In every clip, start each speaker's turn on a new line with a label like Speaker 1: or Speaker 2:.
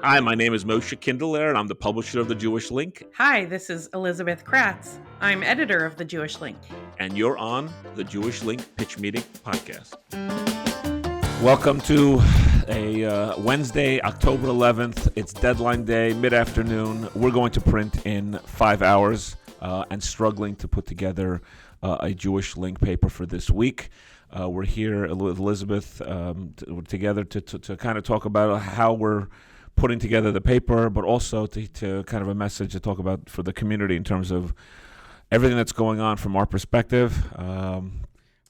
Speaker 1: Hi, my name is Moshe Kindler, and I'm the publisher of The Jewish Link,
Speaker 2: Hi, this is Elizabeth Kratz. I'm editor of The Jewish Link.
Speaker 1: and you're on the Jewish Link Pitch Meeting podcast. Welcome to a Wednesday, October 11th. It's deadline day, mid-afternoon. We're going to print in 5 hours and struggling to put together a Jewish Link paper for this week. We're here with Elizabeth together to kind of talk about how we're putting together the paper, but also to kind of a message to talk about for the community in terms of everything that's going on from our perspective.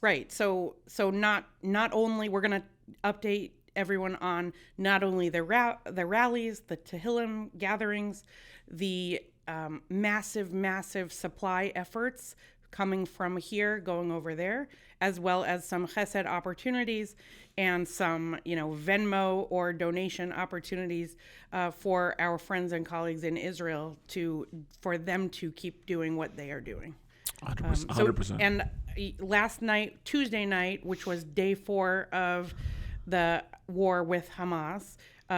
Speaker 2: Right. So not only we're going to update everyone on not only the rallies, the Tehillim gatherings, the massive supply efforts coming from here, going over there, as well as some chesed opportunities and some, Venmo or donation opportunities for our friends and colleagues in Israel for them to keep doing what they are doing.
Speaker 1: 100%.
Speaker 2: And last night, Tuesday night, which was day 4 of the war with Hamas,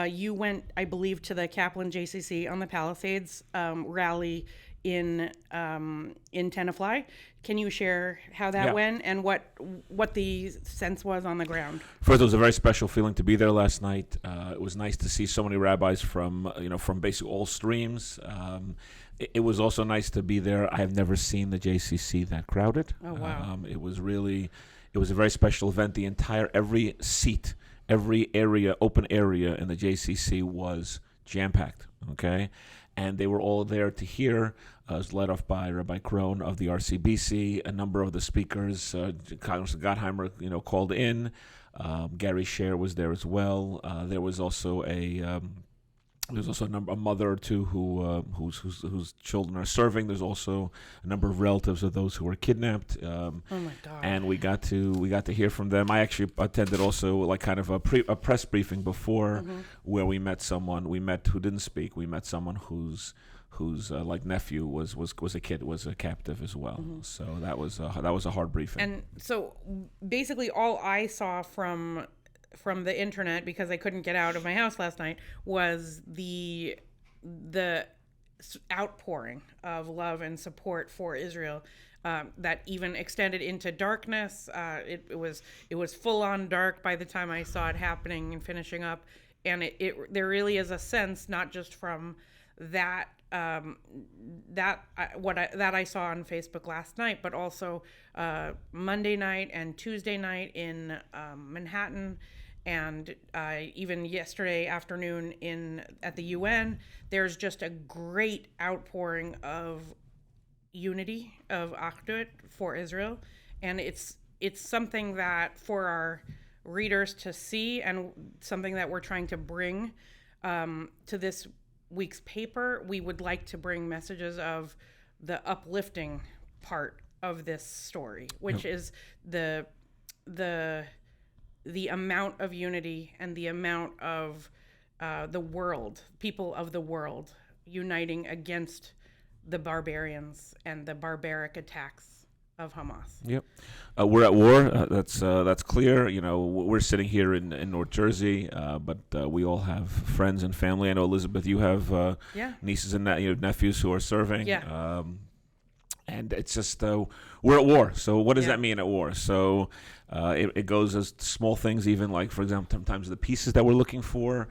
Speaker 2: you went, I believe, to the Kaplan JCC on the Palisades rally in Tenafly. Can you share how that went and what the sense was on the ground?
Speaker 1: First, it was a very special feeling to be there last night. It was nice to see so many rabbis from basically all streams. It was also nice to be there. I have never seen the JCC that crowded.
Speaker 2: Oh, wow.
Speaker 1: It was a very special event. Every seat, every area, open area in the JCC was jam-packed, okay? And they were all there to hear. It was led off by Rabbi Krohn of the RCBC. A number of the speakers, Congressman Gottheimer, called in. Gary Sher was there as well. There was also a mother or two whose children are serving. There's also a number of relatives of those who were kidnapped.
Speaker 2: Oh my God!
Speaker 1: And we got to hear from them. I actually attended also like kind of a press briefing before, where we met someone. We met who didn't speak. We met someone whose like nephew was a captive as well. So that was a hard briefing.
Speaker 2: And so basically, all I saw from the internet, because I couldn't get out of my house last night, was the outpouring of love and support for Israel that even extended into darkness. It was full on dark by the time I saw it happening and finishing up, and there really is a sense, not just from that that I saw on Facebook last night, but also Monday night and Tuesday night in Manhattan, and even yesterday afternoon at the UN. There's just a great outpouring of unity, of Achdut for Israel, and it's something that for our readers to see, and something that we're trying to bring to this week's paper. We would like to bring messages of the uplifting part of this story, which is the amount of unity and the amount of people of the world uniting against the barbarians and the barbaric attacks of Hamas.
Speaker 1: Yep, we're at war. That's clear. We're sitting here in North Jersey, but we all have friends and family. I know, Elizabeth, you have nieces and nephews who are serving.
Speaker 2: Yeah.
Speaker 1: And it's just we're at war. So what does that mean at war? So it goes as small things, even like, for example, sometimes the pieces that we're looking for.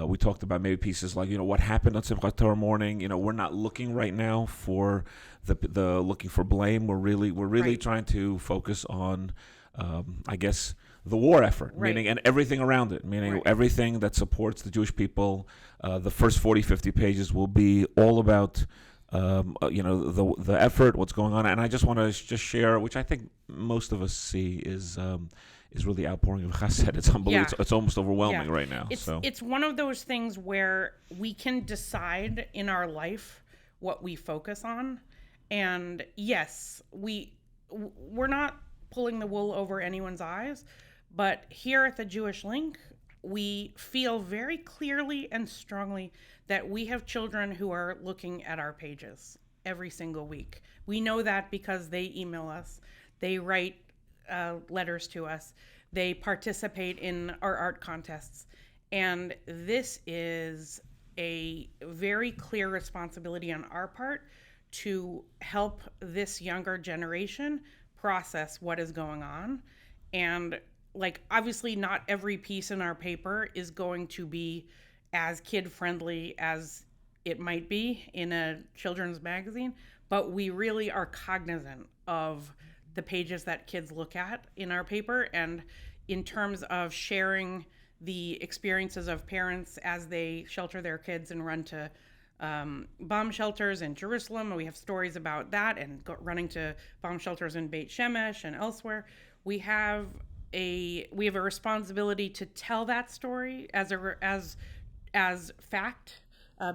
Speaker 1: We talked about maybe pieces like, what happened on Simchat Torah morning. We're not looking right now for the looking for blame. We're really trying to focus on, I guess, the war effort, meaning, and everything around it, meaning everything that supports the Jewish people. The first 40, 50 pages will be all about the effort, what's going on. And I just want to just share, which I think most of us see is really outpouring of chesed. It's unbelievable. It's almost overwhelming right now.
Speaker 2: It's one of those things where we can decide in our life what we focus on. And yes, we're not pulling the wool over anyone's eyes, but here at the Jewish Link, we feel very clearly and strongly that we have children who are looking at our pages every single week. We know that because they email us, they write letters to us, they participate in our art contests, And this is a very clear responsibility on our part to help this younger generation process what is going on. And like, obviously, not every piece in our paper is going to be as kid friendly as it might be in a children's magazine, but we really are cognizant of the pages that kids look at in our paper. And in terms of sharing the experiences of parents as they shelter their kids and run to bomb shelters in Jerusalem, and we have stories about that, and running to bomb shelters in Beit Shemesh and elsewhere. We have a responsibility to tell that story as fact,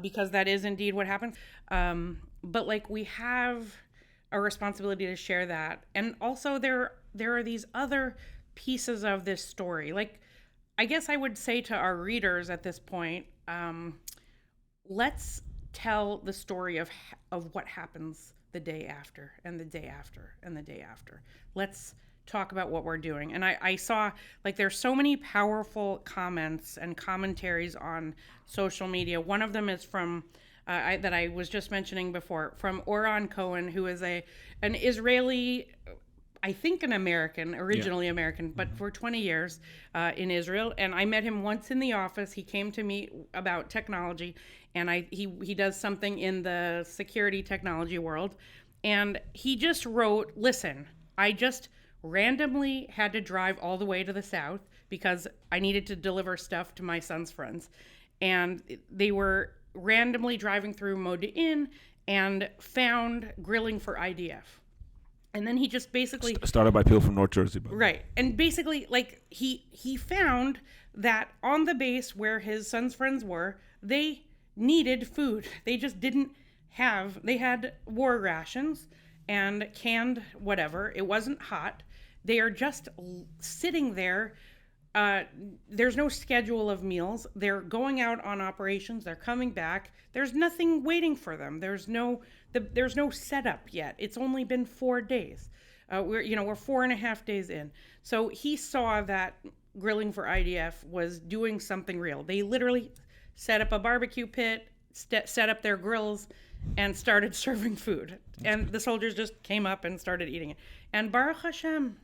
Speaker 2: because that is indeed what happened. But like, we have a responsibility to share that, and also there are these other pieces of this story. Like, I guess I would say to our readers at this point, let's tell the story of what happens the day after and the day after and the day after. Let's talk about what we're doing. And I saw, like, there's so many powerful comments and commentaries on social media. One of them is from that I was just mentioning before, from Oran Cohen, who is an Israeli, I think an American, originally American, but for 20 years in Israel. And I met him once in the office. He came to me about technology, and he does something in the security technology world. And he just wrote, listen, I just randomly had to drive all the way to the south because I needed to deliver stuff to my son's friends. And they were randomly driving through Modi'in and found grilling for IDF. And then he just basically
Speaker 1: started by people from North Jersey,
Speaker 2: right? And basically, like, he found that on the base where his son's friends were, they needed food. They just didn't have. They had war rations and canned whatever. It wasn't hot. They are just sitting there. There's no schedule of meals. They're going out on operations. They're coming back. There's nothing waiting for them. There's no setup yet. It's only been 4 days. We're 4.5 days in. So he saw that grilling for IDF was doing something real. They literally set up a barbecue pit, set up their grills, and started serving food. And the soldiers just came up and started eating it. And Baruch Hashem,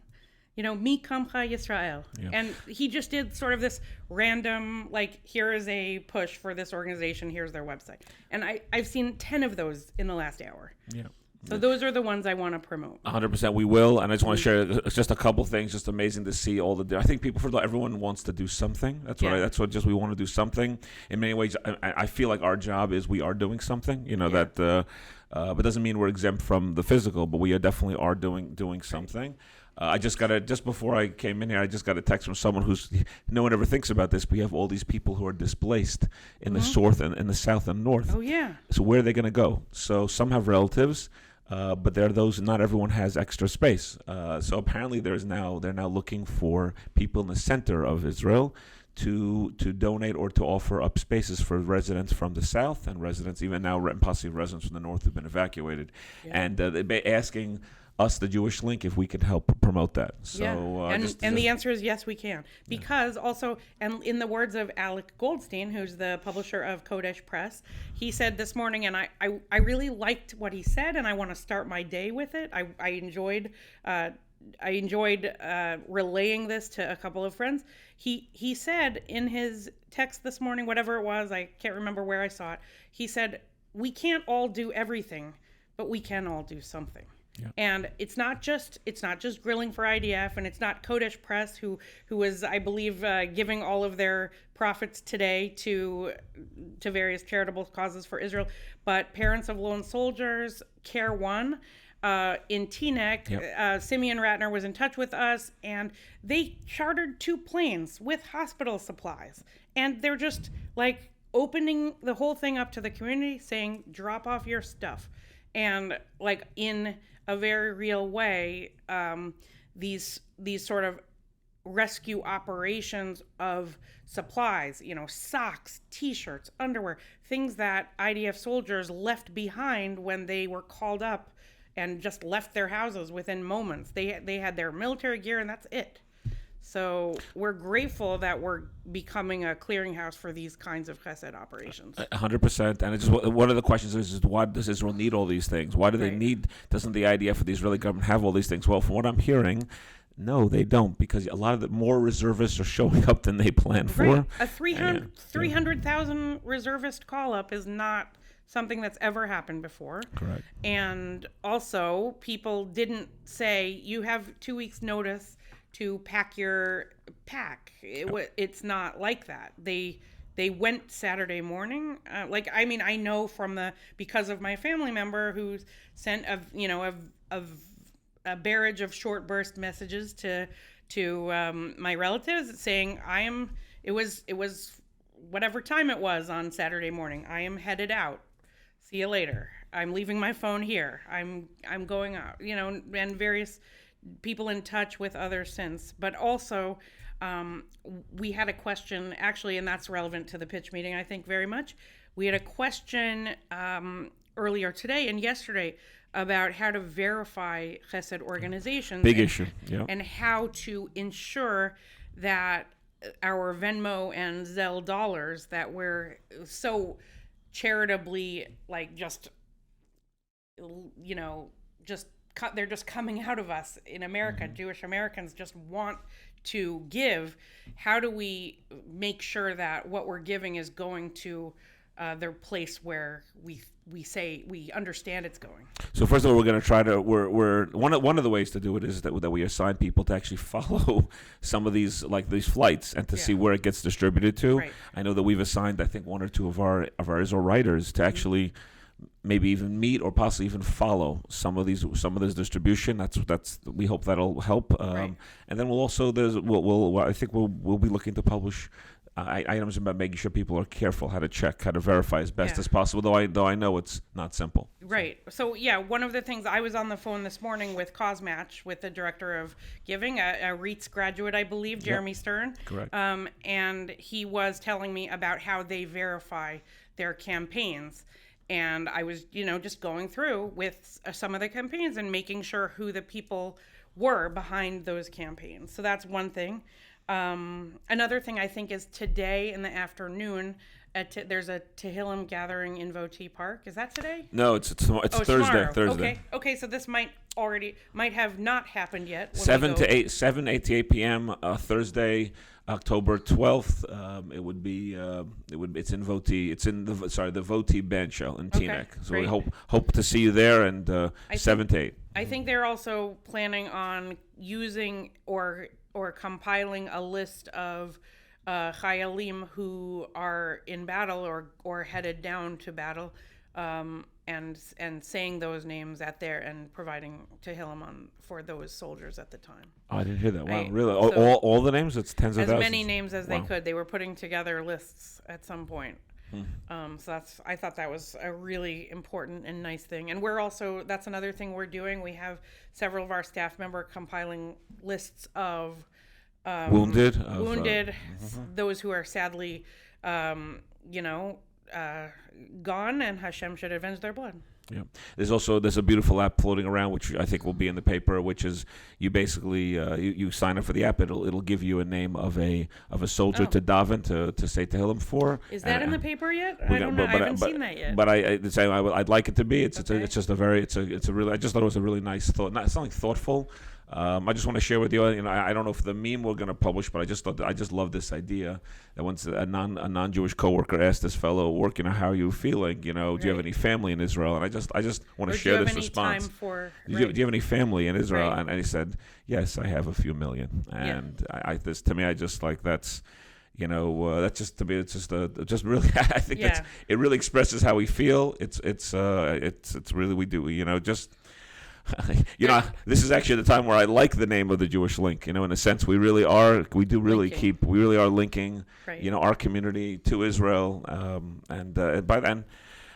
Speaker 2: Mi Kamcha Yisrael. Yeah. And he just did sort of this random, like, here is a push for this organization, here's their website. And I've seen 10 of those in the last hour. Yeah. So those are the ones I want to promote.
Speaker 1: 100% we will. And I just want to share just a couple things. Just amazing to see all the. I think everyone wants to do something. That's what we want to do something. In many ways, I feel like our job is we are doing something. But doesn't mean we're exempt from the physical. But we definitely are doing something. Just before I came in here, I just got a text from someone who's, no one ever thinks about this, but we have all these people who are displaced in the north and in the south and north.
Speaker 2: Oh, yeah.
Speaker 1: So where are they going to go? So some have relatives, but there are those, not everyone has extra space. So apparently they're now looking for people in the center of Israel to donate or to offer up spaces for residents from the south and residents, even now, possibly residents from the north who've been evacuated. Yeah. And they're asking us, the Jewish Link, if we can help promote that. So,
Speaker 2: and the answer is yes, we can. Because also, and in the words of Alec Goldstein, who's the publisher of Kodesh Press, he said this morning, and I really liked what he said, and I want to start my day with it. I enjoyed relaying this to a couple of friends. He said in his text this morning, whatever it was, I can't remember where I saw it. He said, we can't all do everything, but we can all do something. Yeah. And it's not just grilling for IDF, and it's not Kodesh Press who is, I believe, giving all of their profits today to various charitable causes for Israel, but Parents of Lone Soldiers, Care One, in Teaneck, yep. Simeon Ratner was in touch with us, and they chartered 2 planes with hospital supplies, and they're just like opening the whole thing up to the community, saying, drop off your stuff. And like, in a very real way, these sort of rescue operations of supplies, socks, T-shirts, underwear, things that IDF soldiers left behind when they were called up and just left their houses within moments. They had their military gear, and that's it. So we're grateful that we're becoming a clearinghouse for these kinds of chesed operations.
Speaker 1: 100%. And it's just one of the questions is why does Israel need all these things? Why do they
Speaker 2: Right.
Speaker 1: need? Doesn't the IDF or the Israeli government have all these things? Well, from what I'm hearing, no, they don't, because a lot of the more reservists are showing up than they planned for.
Speaker 2: Right. A 300,000 reservist call up is not something that's ever happened before.
Speaker 1: Correct.
Speaker 2: And also, people didn't say, you have 2 weeks' notice to pack your pack. It's not like that. They went Saturday morning. I know because of my family member who sent a barrage of short burst messages to my relatives saying it was whatever time it was on Saturday morning. I am headed out. See you later. I'm leaving my phone here. I'm going out. And various people in touch with others since. But also, we had a question actually, and that's relevant to the pitch meeting, I think, very much. We had a question earlier today and yesterday about how to verify chesed organizations.
Speaker 1: Big issue, yeah.
Speaker 2: And how to ensure that our Venmo and Zelle dollars that we're so charitably, they're just coming out of us in America. Mm-hmm. Jewish Americans just want to give. How do we make sure that what we're giving is going to their place where we say we understand it's going?
Speaker 1: So first of all, we're going to try to we're one of the ways to do it is that we assign people to actually follow some of these flights and to see where it gets distributed to.
Speaker 2: Right.
Speaker 1: I know that we've assigned, I think, one or two of our Israel writers to actually maybe even meet or possibly even follow some of this distribution. That's we hope that'll help.
Speaker 2: Right.
Speaker 1: And then we'll also I think we'll be looking to publish items about making sure people are careful how to check, how to verify as best as possible. Though I know it's not simple.
Speaker 2: Right. So one of the things, I was on the phone this morning with CauseMatch, with the director of giving, a REITs graduate, I believe, Jeremy Stern.
Speaker 1: Correct.
Speaker 2: And he was telling me about how they verify their campaigns. And I was, just going through with some of the campaigns and making sure who the people were behind those campaigns. So that's one thing. Another thing I think is today in the afternoon, there's a Tehillim gathering in Voti Park. Is that today?
Speaker 1: No, it's Thursday.
Speaker 2: Tomorrow.
Speaker 1: Thursday.
Speaker 2: Okay. So this might have not happened yet.
Speaker 1: 7 to 8 p.m. Thursday, October 12th. It's in Voti. It's in the Voti band shell in Teaneck. So
Speaker 2: great.
Speaker 1: we hope to see you there, and 7 to 8.
Speaker 2: I think they're also planning on using or compiling a list of chayalim who are in battle or headed down to battle, and saying those names and providing Tehillim for those soldiers at the time.
Speaker 1: Oh, I didn't hear that. Wow, really? All the names? It's tens of thousands.
Speaker 2: As many names as they could. They were putting together lists at some point. So I thought that was a really important and nice thing. And that's another thing we're doing. We have several of our staff members compiling lists of wounded, those who are sadly, gone, and Hashem should avenge their blood.
Speaker 1: Yeah, there's a beautiful app floating around, which I think will be in the paper, which is you basically you sign up for the app. It'll give you a name of a soldier to daven to say Tehillim for.
Speaker 2: Is that in the paper yet? I don't know. I haven't seen that yet.
Speaker 1: But I'd like it to be. It's a really. I just thought it was a really nice thought. Not something thoughtful. I just want to share with you. I don't know if the meme we're going to publish, but I just love this idea that once a non-Jewish coworker asked this fellow work, how are you feeling? Do you have any family in Israel? And I just want to share this response. Do you have any family in Israel?
Speaker 2: Right.
Speaker 1: And he said, yes, I have a few million. And this to me, I just like that's. That's just to me. It's just really. I think it really expresses how we feel. It's really we do. Just. This is actually the time where I like the name of the Jewish Link. In a sense, we really are linking, our community to Israel. And by then,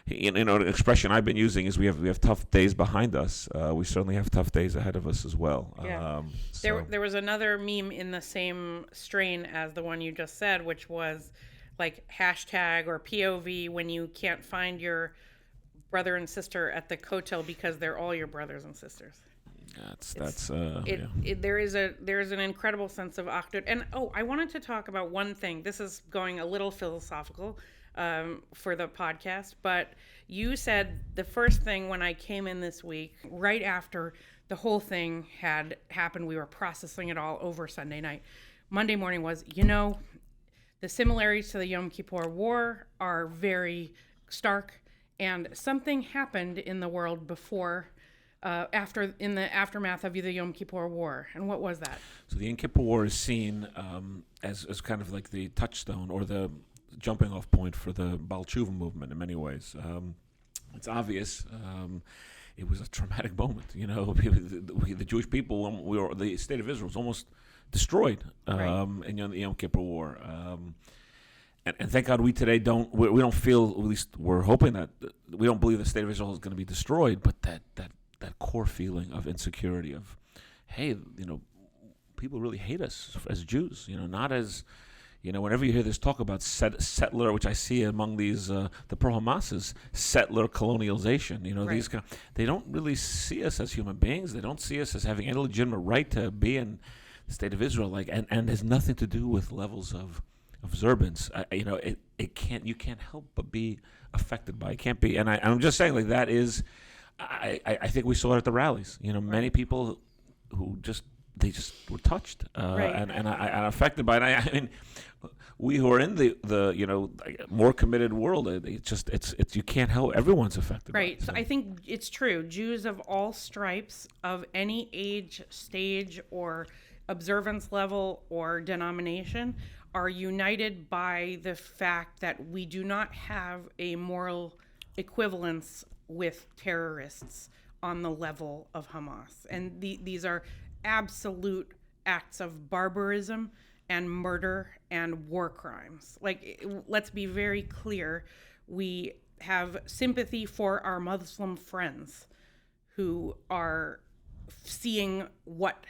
Speaker 1: the expression I've been using is we have tough days behind us. We certainly have tough days ahead of us as well.
Speaker 2: Yeah. There was another meme in the same strain as the one you just said, which was like hashtag or POV when you can't find your brother and sister at the kotel because they're all your brothers and sisters. There's an incredible sense of achdut. And I wanted to talk about one thing. This is going a little philosophical for the podcast, but you said the first thing when I came in this week, right after the whole thing had happened, we were processing it all over Sunday night. Monday morning was, the similarities to the Yom Kippur War are very stark, and something happened in the world before, in the aftermath of the Yom Kippur War. And what was that?
Speaker 1: So the Yom Kippur War is seen as kind of like the touchstone or the jumping off point for the Baal Tshuva movement in many ways. It's obvious. It was a traumatic moment. The Jewish people, the state of Israel was almost destroyed in the Yom Kippur War. And thank God we today don't feel, at least we're hoping that, we don't believe the state of Israel is going to be destroyed, but that core feeling of insecurity of, hey, people really hate us as Jews, not as, whenever you hear this talk about settler, which I see among these, the pro-Hamas, settler colonialization, these they don't really see us as human beings. They don't see us as having any legitimate right to be in the state of Israel, and has nothing to do with levels of observance. You can't help but be affected by it. Can't be, and I'm just saying, that is, I think we saw it at the rallies. Many people who just were touched and affected by it. I mean, we who are in the more committed world, it's you can't help. Everyone's affected.
Speaker 2: Right.
Speaker 1: By it,
Speaker 2: so I think it's true. Jews of all stripes, of any age, stage, or observance level or denomination, are united by the fact that we do not have a moral equivalence with terrorists on the level of Hamas. And these are absolute acts of barbarism and murder and war crimes. Let's be very clear. We have sympathy for our Muslim friends who are seeing what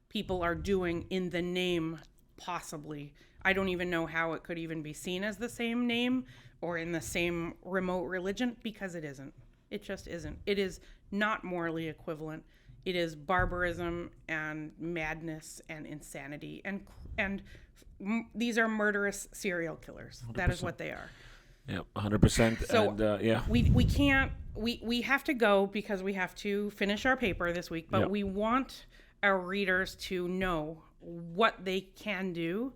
Speaker 2: people are doing in the name, possibly. I don't even know how it could even be seen as the same name or in the same remote religion, because it isn't. It just isn't. It is not morally equivalent. It is barbarism and madness and insanity, and these are murderous serial killers. 100%. That is what they are.
Speaker 1: Yeah, 100%.
Speaker 2: So
Speaker 1: and,
Speaker 2: we can't. We have to go because we have to finish our paper this week. But we want our readers to know what they can do,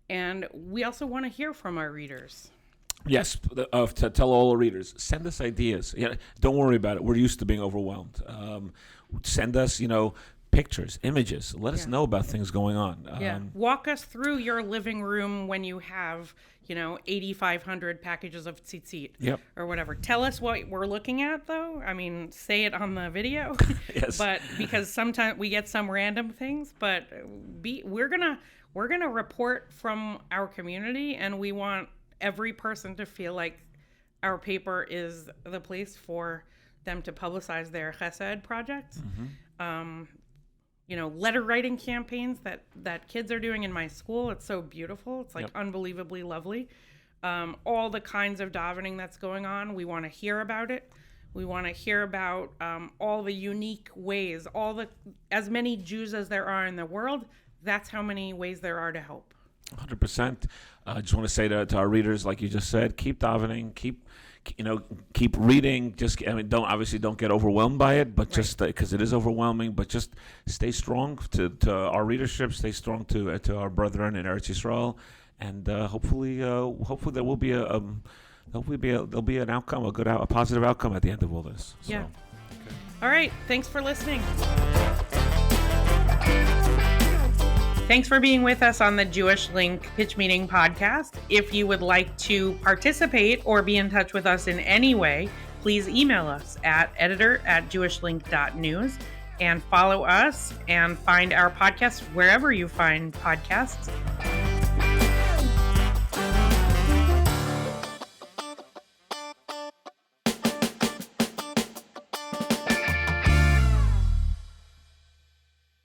Speaker 2: and we also want to hear from our readers.
Speaker 1: Yes, to tell all the readers, send us ideas. Don't worry about it. We're used to being overwhelmed. Send us, pictures, images. Let us know about things going on.
Speaker 2: Walk us through your living room when you have, 8,500 packages of tzitzit or whatever. Tell us what we're looking at, though. I mean, say it on the video.
Speaker 1: Yes.
Speaker 2: But because sometimes we get some random things, but we're gonna report from our community, and we want every person to feel like our paper is the place for them to publicize their chesed projects. Mm-hmm. Letter writing campaigns that kids are doing in my school. It's so beautiful. It's unbelievably lovely. All the kinds of davening that's going on. We want to hear about it. We want to hear about all the unique ways, as many Jews as there are in the world. That's how many ways there are to help.
Speaker 1: 100%. I just want to say to our readers, like you just said, keep davening, keep reading. Don't get overwhelmed by it, but just because it is overwhelming. But just stay strong to our readership. Stay strong to our brethren in Eretz Yisrael, and hopefully there will be there'll be an outcome, a positive outcome at the end of all this.
Speaker 2: Yeah. Okay. All right. Thanks for listening. Thanks for being with us on the Jewish Link Pitch Meeting podcast. If you would like to participate or be in touch with us in any way, please email us at editor@jewishlink.news and follow us and find our podcast wherever you find podcasts.